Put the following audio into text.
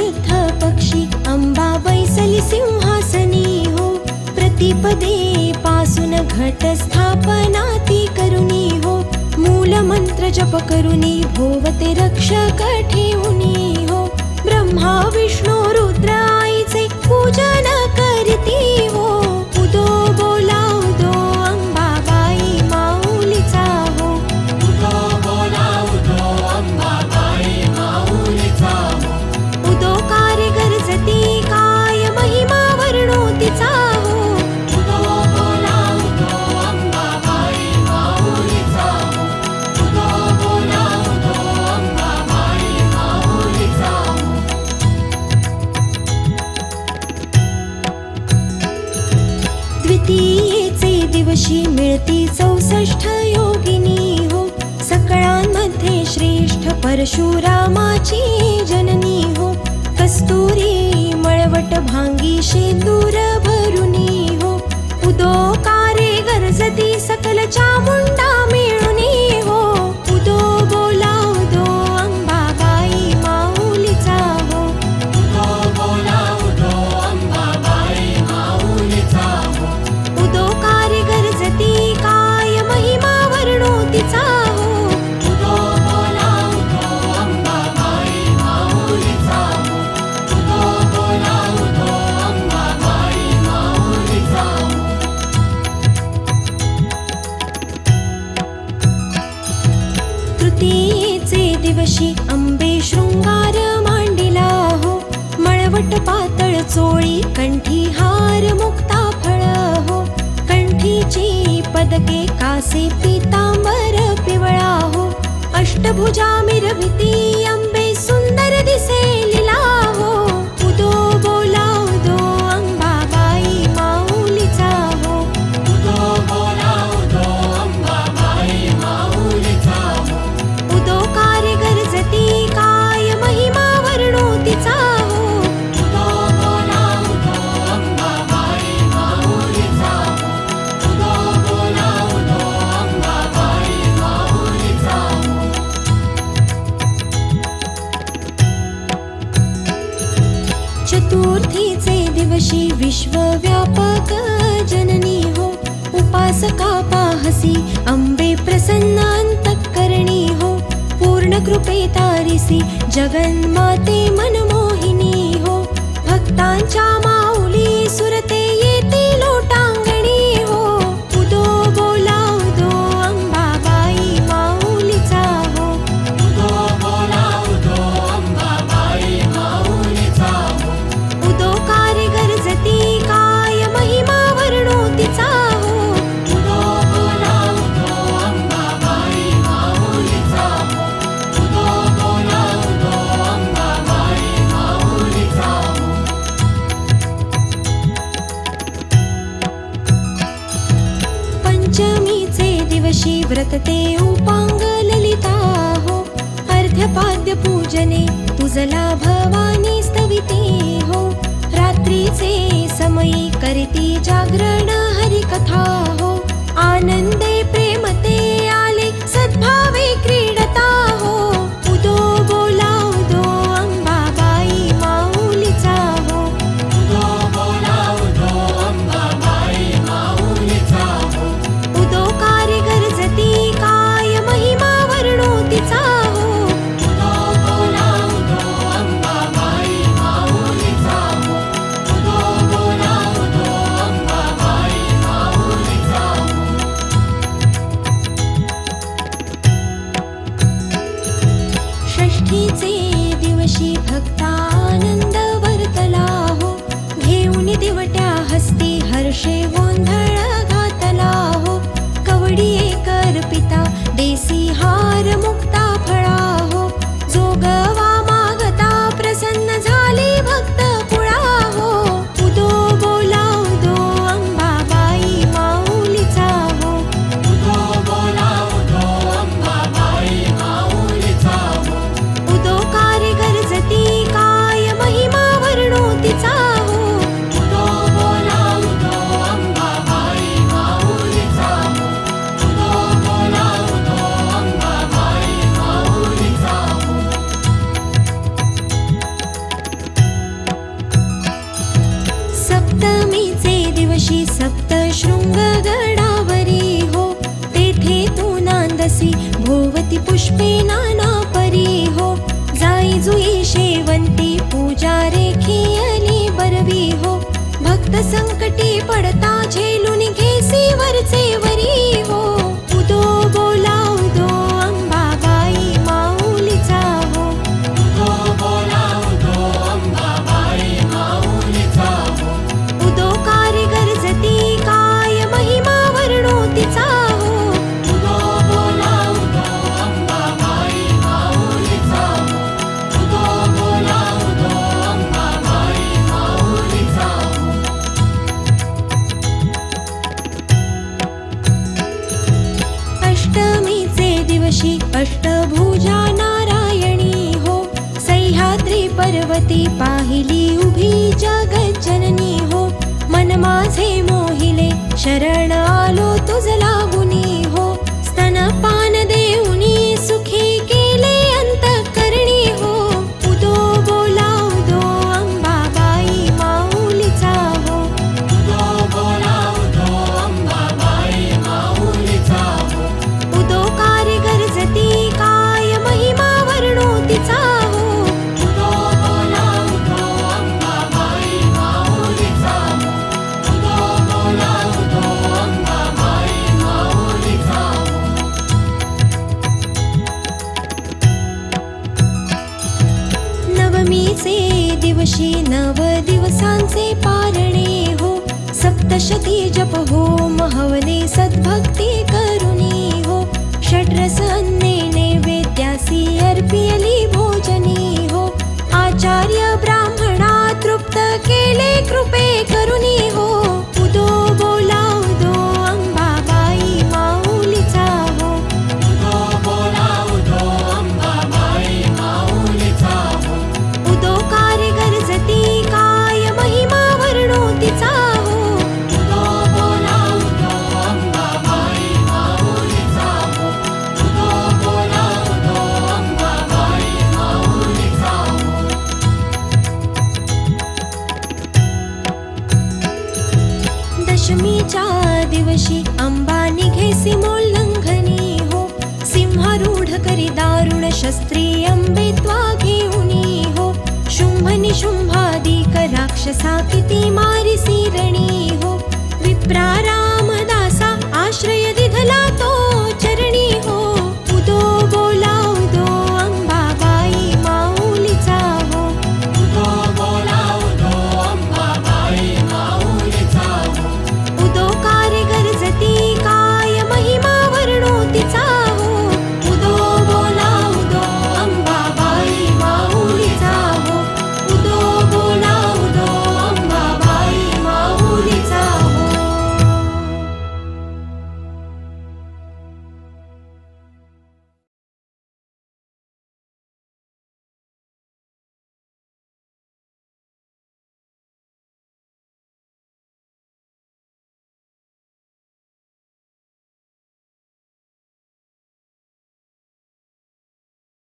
शुद्ध पक्षी अंबा बैसली सिंहासनी हो. प्रतिपदे पासून घट स्थापना ती करुणी हो. मूल मंत्र जप करुणी भोवते रक्षक ठेवुनी हो. ब्रह्मा विष्णू रुद्र आईचे पूजन करती हो. उदो बोला उदो अंबाबाई माऊलीचा हो. उदो बोला उदो अंबाबाई माऊलीचा हो. उदो कार्य गरजती काय महिमा वर्णो तिचा हो. उदो बोला उदो अंबाबाई माऊलीचा हो. उदो बोला उदो अंबाबाई माऊलीचा हो. द्वितीयेचे दिवशी मिळती 64 योगिनी हो. सकळांमध्ये श्रेष्ठ परशुरामाची जननी हो. कस्तुरी मळवट भांगी शेंदूर भरुनी हो. उदो कार्य गरजती सकल चामुंडा मिळुनी हो. उदो बोला उदो अंबाबाई माऊलीचा हो. उदो बोला उदो अंबाबाई माऊलीचा हो. उदो कार्य गरजती काय महिमा वर्णो तिचा हो. उदो बोला उदो अंबाबाई माऊलीचा हो. उदो बोला उदो अंबाबाई माऊलीचा हो. तृतीयेचे दिवशी अंबे शृंगार मांडिला हो. मळवट पातळ चोळी कंठी हार मुक्ता फळ हो. कंठीची पदके कासे पीतांबर पिवळा हो. अष्टभुजा मिरविती अंबे सुंदर दिसे लीला हो. उदो बोला उदो अंबाबाई माऊलीचा हो. उदो बोला उदो अंबाबाई माऊलीचा हो. उदो कार्य गरजती काय महिमा वर्णो तिचा हो. उदो बोला उदो अंबाबाई माऊलीचा हो. उदो बोला उदो अंबाबाई माऊलीचा हो. चतुर्थीचे दिवशी विश्वव्यापक जननी हो. उपासका पाहसी अंबे प्रसन्न अंतःकरणी हो. पूर्ण कृपे तारिसी जगन्माते मनमोहिनी हो. भक्तांच्या माऊली सुरते येते लोटांगणी हो. उदो बोला उदो अंबाबाई माऊलीचा हो. उदो बोला उदो अंबाबाई माऊलीचा हो. उदो कार्य गरजती काय महिमा वर्णो तिचा हो. उदो बोला उदो अंबाबाई माऊलीचा हो. उदो बोला उदो अंबाबाई माऊलीचा हो. पंचमीचे दिवशी व्रतते उपांग ललिता हो. अर्ध्यपाद्य पूजने तुझला भवानी स्तविते हो. रात्रीचे समयी करती जागरण हरिकथा हो. आनंदे प्रेमते आले सद्भावे क्रीडता हो. उदो बोला उदो अंबाबाई माऊलीचा हो. उदो बोला उदो अंबाबाई माऊलीचा हो. उदो कार्य गरजती काय महिमा वर्णो तिचा हो. उदो बोला उदो अंबाबाई माऊलीचा हो. उदो बोला उदो अंबाबाई माऊलीचा हो. पुष्पे नाना परी हो. जाई जुई शेवंती पूजा रेखियली बरवी हो. भक्त संकटी पडता झेलून घेसी वरचे वरी हो. उदो बोला उदो अंबाबाई माऊलीचा हो. उदो बोला उदो अंबाबाई माऊलीचा हो. उदो कारिगर जती काय महिमा वर्णो तिचा हो. उदो बोला उदो अंबाबाई माऊलीचा हो. उदो बोला उदो अंबाबाई माऊलीचा हो. अष्टमीचे दिवशी अष्टभुजा नारायणी हो. सह्याद्री पर्वती पाहिली उभी जगज्जननी हो. मन माझे मोहिले शरण आलो तुझ लागुनी हो. स्तनपान देऊनी सुखी केले अंतःकरणी हो. उदो बोला उदो अंबाबाई माऊलीचा हो. उदो बोला उदो अंबाबाई माऊलीचा हो. उदो कारिगर जती काय महिमा वर्णो तिचा हो. उदो बोला उदो अंबाबाई माऊलीचा हो. उदो बोला उदो अंबाबाई माऊलीचा हो. नवमीचे दिवशी नव दिवसांचे पारणे हो. सप्तशती जप होम हवने सद्भक्ती करुणी हो. षड्रस अन्ने नैवेद्यासी अर्पियली भोजनी हो. आचार्य ब्राह्मणा तृप्त केले कृपे करुणी हो. उदो बोला उदो अंबाबाई माऊलीचा हो. उदो बोला उदो अंबाबाई माऊलीचा हो. उदो कारिगर जती काय महिमा वर्णो तिचा हो. उदो बोला उदो अंबाबाई माऊलीचा हो. उदो बोला उदो अंबाबाई माऊलीचा हो. दशमीच्या दिवशी अंबा निघेसी मोल्लंघनी हो. सिंहारूढ करी दारुण शस्त्री अंबे त्वा घेऊनी हो. शुंभ निशुंभादिक राक्षसा किती मारिसी रणी हो. विप्रा रामदासा आश्रय